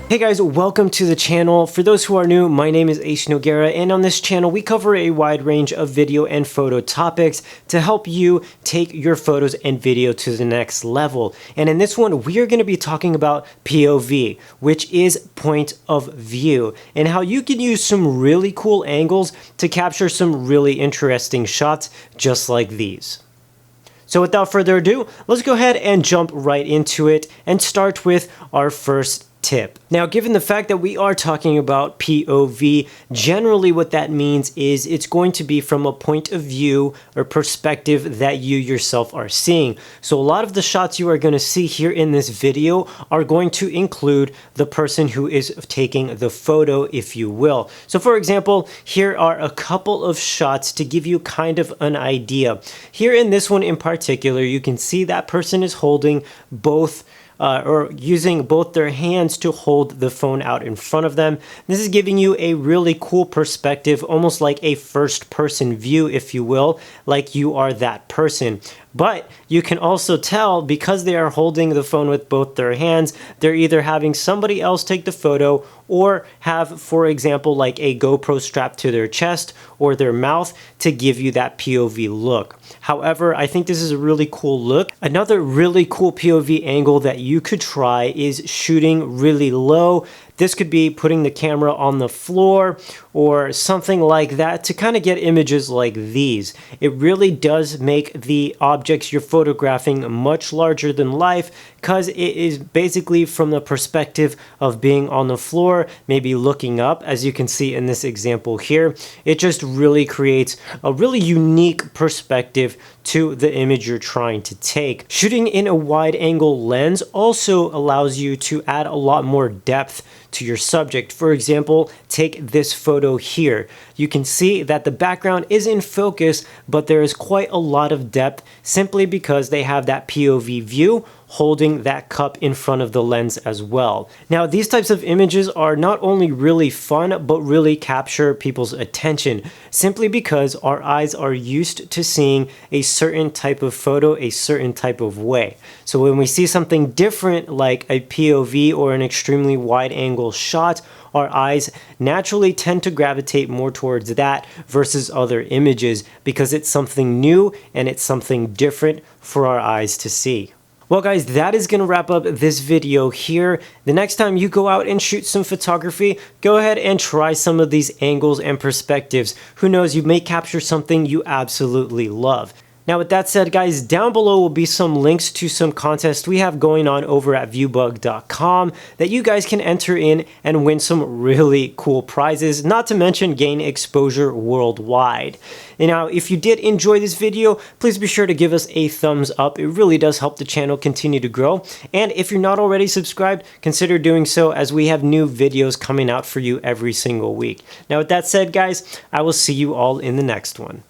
Hey guys, welcome to the channel. For those who are new, my name is Noguera, and on this channel we cover a wide range of video and photo topics to help you take your photos and video to the next level. And in this one, we are going to be talking about POV, which is point of view, and how you can use some really cool angles to capture some really interesting shots just like these. So without further ado, let's go ahead and jump right into it and start with our first tip. Now, given the fact that we are talking about POV, generally what that means is it's going to be from a point of view or perspective that you yourself are seeing. So a lot of the shots you are going to see here in this video are going to include the person who is taking the photo, if you will. So for example, here are a couple of shots to give you kind of an idea. Here in this one in particular, you can see that person is holding both or using both their hands to hold the phone out in front of them. This is giving you a really cool perspective, almost like a first-person view, if you will, like you are that person. But you can also tell, because they are holding the phone with both their hands, they're either having somebody else take the photo or have, for example, like a GoPro strapped to their chest or their mouth to give you that POV look. However, I think this is a really cool look. Another really cool POV angle that you could try is shooting really low. This could be putting the camera on the floor or something like that to kind of get images like these. It really does make the objects you're photographing much larger than life, because it is basically from the perspective of being on the floor, maybe looking up, as you can see in this example here. It just really creates a really unique perspective to the image you're trying to take. Shooting in a wide angle lens also allows you to add a lot more depth to your subject. For example, take this photo here. You can see that the background is in focus, but there is quite a lot of depth simply because they have that POV view holding that cup in front of the lens as well. Now, these types of images are not only really fun, but really capture people's attention, simply because our eyes are used to seeing a certain type of photo a certain type of way. So when we see something different like a POV or an extremely wide angle shot, our eyes naturally tend to gravitate more towards that versus other images, because it's something new and it's something different for our eyes to see. Well guys, that is going to wrap up this video here. The next time you go out and shoot some photography, go ahead and try some of these angles and perspectives. Who knows, you may capture something you absolutely love. Now with that said guys, down below will be some links to some contests we have going on over at ViewBug.com that you guys can enter in and win some really cool prizes, not to mention gain exposure worldwide. And now if you did enjoy this video, please be sure to give us a thumbs up. It really does help the channel continue to grow. And if you're not already subscribed, consider doing so, as we have new videos coming out for you every single week. Now with that said guys, I will see you all in the next one.